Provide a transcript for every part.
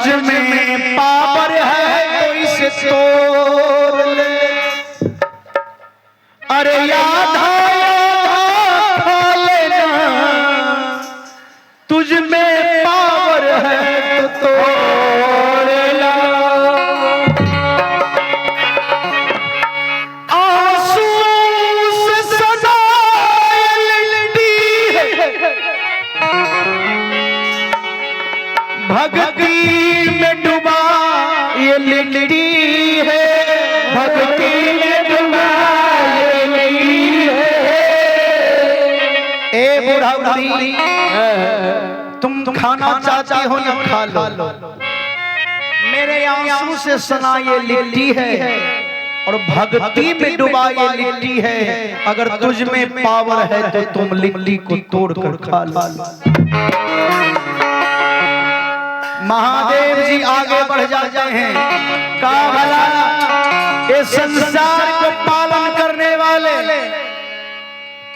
तुझ में पावर है तो इसे तोड़ ले। अरे याद खा लेना, तुझ में पावर है तो तोड़ ला। आंसू से सदा लिपटी है, भक्ति में डूबा ये लिपटी है, भक्ति में डूबा ये लिपटी है। ए बूढ़ा बुढ़ी, तुम खाना चाहती हो ना खा लो, मेरे आंसू से सना ये लिट्टी है और भक्ति में डूबा ये लिट्टी है। अगर तुझ में पावर है तो तुम लिट्टी को तोड़ कर खा लो। महादेव जी आगे बढ़ जाते हैं, का भला ये संसार को पालन करने वाले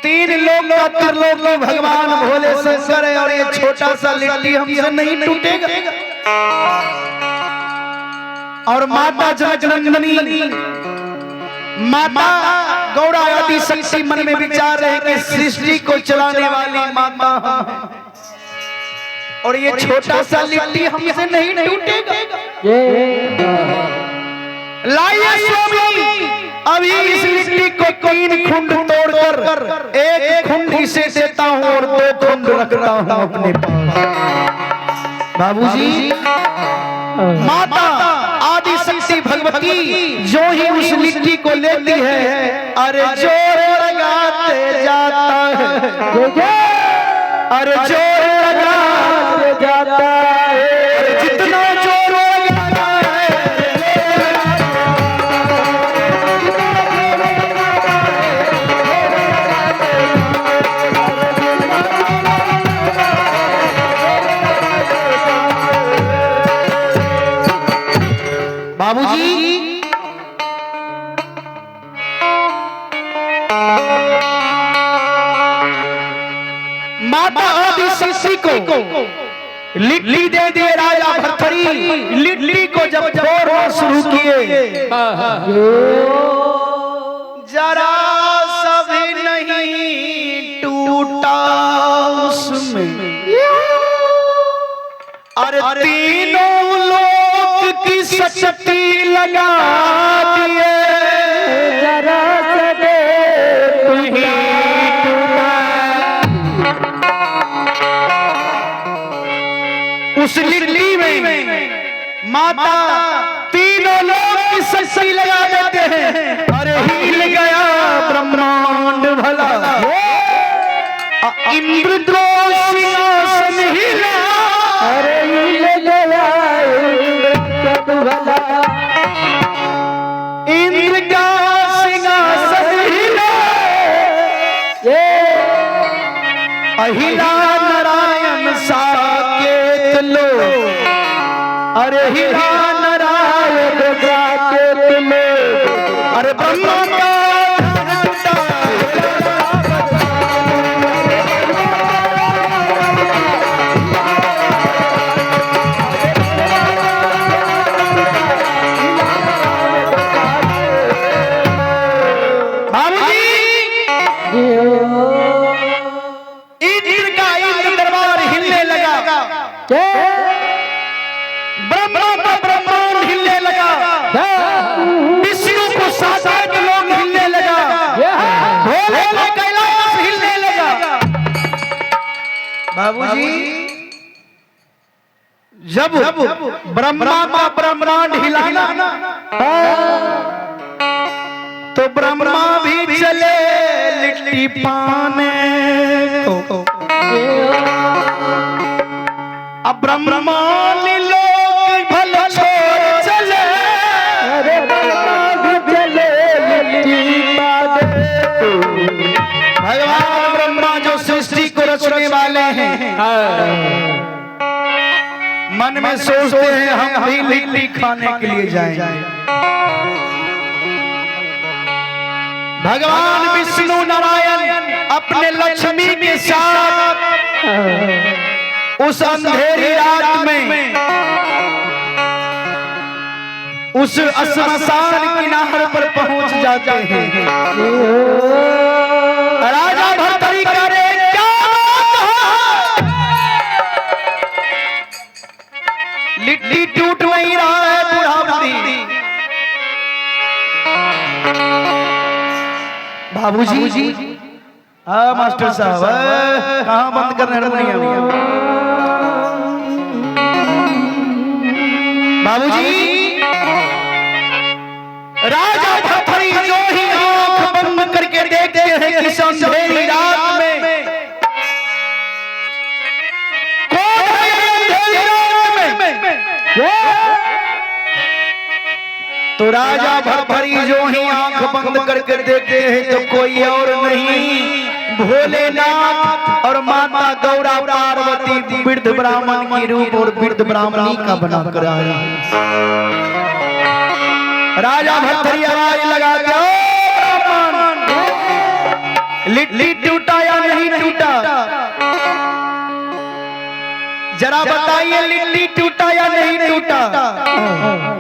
तीन लोग त्रिलोक में भगवान भोले शंकर है, और ये छोटा सा लिट्टी हमसे नहीं टूटेगा। और माता जनकनंदिनी, माता गौड़ा आदि शक्ति मन में विचार रहे कि सृष्टि को चलाने वाली माता हम, और ये छोटा सा लिट्टी हमसे नहीं टूटेगा। लाइए स्वामी, अभी इस लिट्टी को 3 खुंड तोड़कर 1 खुंड इसे देता हूँ और 2 खुंड रखता हूँ अपने पास। बाबूजी, माता आदि शक्ति भगवती जो ही उस लिट्टी को लेती है, अरे जोर लगाते जाता है, अरे जोर लगाते जाता है, जितना जोर लगाता है बाबूजी। माता आदि शक्ति को लिट्टी दे दिए राजा भर्तृहरि। लिट्टी को जब फोड़ना शुरू किए, जरा सा भी नहीं टूटा उसमें, अरे तीनों लोक की शक्ति लगा दिए, जरा सा भी उस लिट्टी में माता तीनों लोग की शक्ति लगा देते हैं। अरे हिल गया ब्रह्मांड भला, इंद्र सिंहासन हिला, अरे हिल गया इंद्र भला, इंद्र का सिंहासन हिला, अहिला नारायण साकेत लो, अरे हिला नारायण साकेत लो, अरे ब्रह्मा का ब्रह्मांड हिलने लगा, विष्णु को 7 लोग हिलने लगा, भोले को कैलाश हिलने लगा। बाबूजी, जब ब्रह्मा का ब्रह्मांड हिलाना तो ब्रह्मा भी चले लिट्टी पाने को। अब ब्रह्मा लोग भले छोड़ चले, अरे ब्रह्मा भी चले लिट्टी पाने। भगवान ब्रह्मा जो सृष्टि को रचने वाले हैं, मन में सोचते हैं हम भी लिट्टी खाने के लिए जाएं। भगवान विष्णु नारायण अपने लक्ष्मी के साथ उस अंधेरी रात में उस श्मशान किनारे पर पहुंच जाते हैं। राजा भर्तरी करे क्या लिट्टी टूट नहीं रहा है बुढ़ावती। बाबूजी, हाँ मास्टर साहब, कहाँ बंद कर रहे हैं बाबूजी? राजा भर्तरी जो ही आंख बंद करके देखते हैं कि अंधेरी रात में कौन है अंधेरी रात में? तो राजा भर्तरी जो ही आंख बंद करके देखते हैं तो कोई और नहीं, भोलेनाथ और माता गौरा पार्वती वृद्ध ब्राह्मण की रूप और वृद्ध ब्राह्मणी का बना कर आया। राजा भर्तरी आवाज लगा के, लिट्टी टूटा या नहीं टूटा? जरा बताइए, लिट्टी टूटा या नहीं टूटा?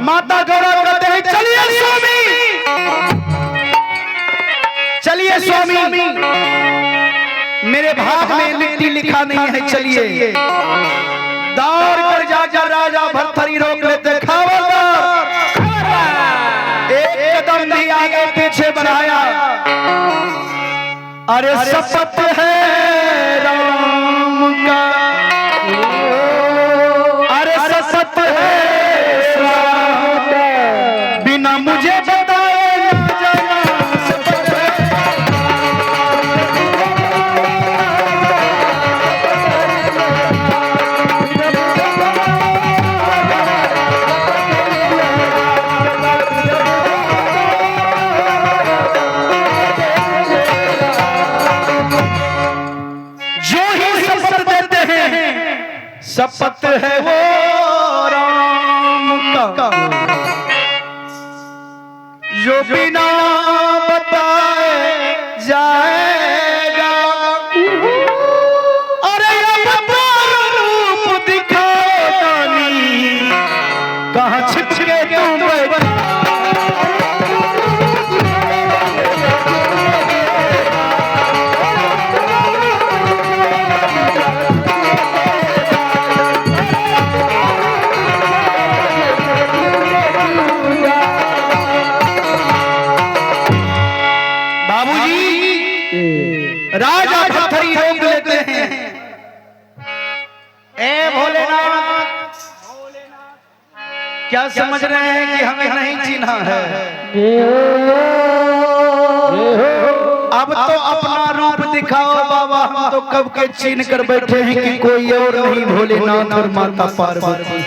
माता गौरा कहते हैं, चलिए स्वामी, चलिए स्वामी, मेरे भाग में लिट्टी लिखा नहीं है, चलिए। दौड़ कर जाकर राजा भर्तरी रोक लेते, खबरदार, एक कदम भी आगे पीछे बढ़ाया। अरे शपथ है राम का, अरे शपथ है राम का, बिना मुझे बताए ना जाना, शपथ है। शपथ है वो राम का, जो बिना बताए जाएगा। अरे रूप दिखाओ नहीं, कहाँ छिप के तुम बैठे? राजा भर्तरी रोक लेते हैं, ए भोलेनाथ, क्या समझ रहे हैं कि हमें नहीं चिन्हा है? अब तो अपना रूप दिखाओ बाबा, हम तो कब के छीन कर बैठे हैं कि कोई और नहीं, भोलेनाथ और माता पार्वती।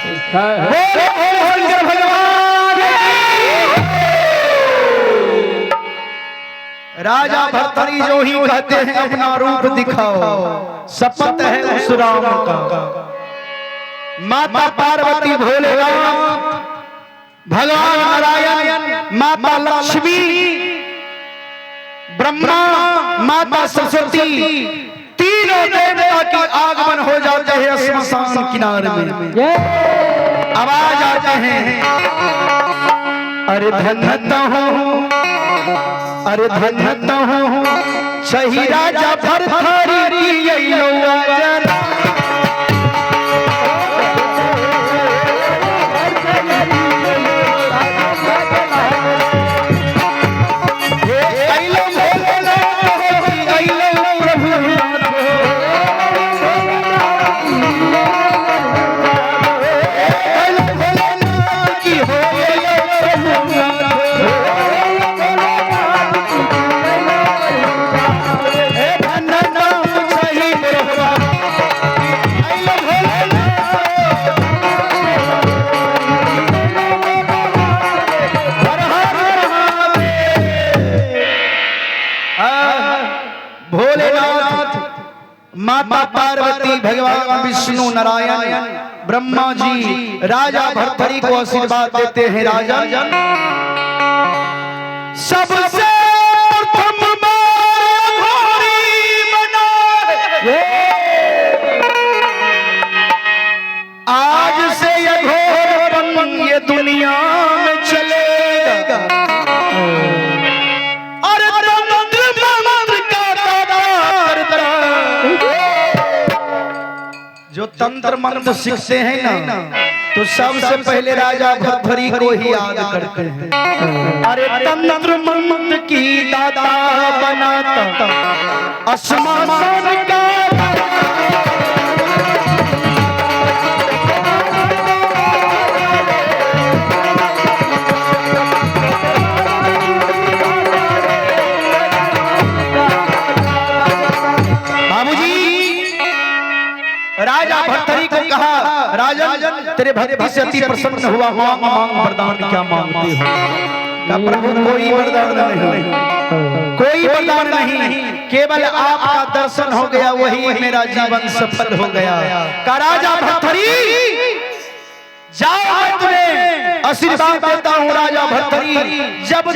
राजा भर्तरी जो ही कहते हैं, अपना रूप दिखाओ, शपथ है उस राम का। माता पार्वती, भोलेनाथ, भगवान नारायण, माता लक्ष्मी, ब्रह्मा, माता सरस्वती, तीनों देवता की आगमन हो जाते हैं श्मशान किनारे में। आवाज आते हैं, अरे धन्यता हूँ, अरे धन्यता हूँ, सही राजा भर्तरी की यौवन। माता पार्वती, भगवान विष्णु नारायण, ब्रह्मा जी राजा भर्तरी को आशीर्वाद देते हैं। राजा सबसे प्रथम आज से ये घोर ये दुनिया में चल तंत्र मंत्र सीखते हैं ना तो सबसे पहले राजा भर्तृहरि को ही याद करते हैं। अरे तंत्र मंत्र की दाता बनाता आसमान का राजा भर्तृहरि को कहा, राजन तेरे भक्ति से अति प्रसन्न हुआ, मांग मांग वरदान क्या मांगते हो? कहा प्रभु कोई वरदान नहीं, कोई वरदान नहीं, केवल आपका दर्शन हो गया वही मेरा जीवन सफल हो गया। कहा राजा भर्तृहरि जाओ मैं तुम्हें आशीर्वाद देता हूँ। राजा भर्तृहरि जब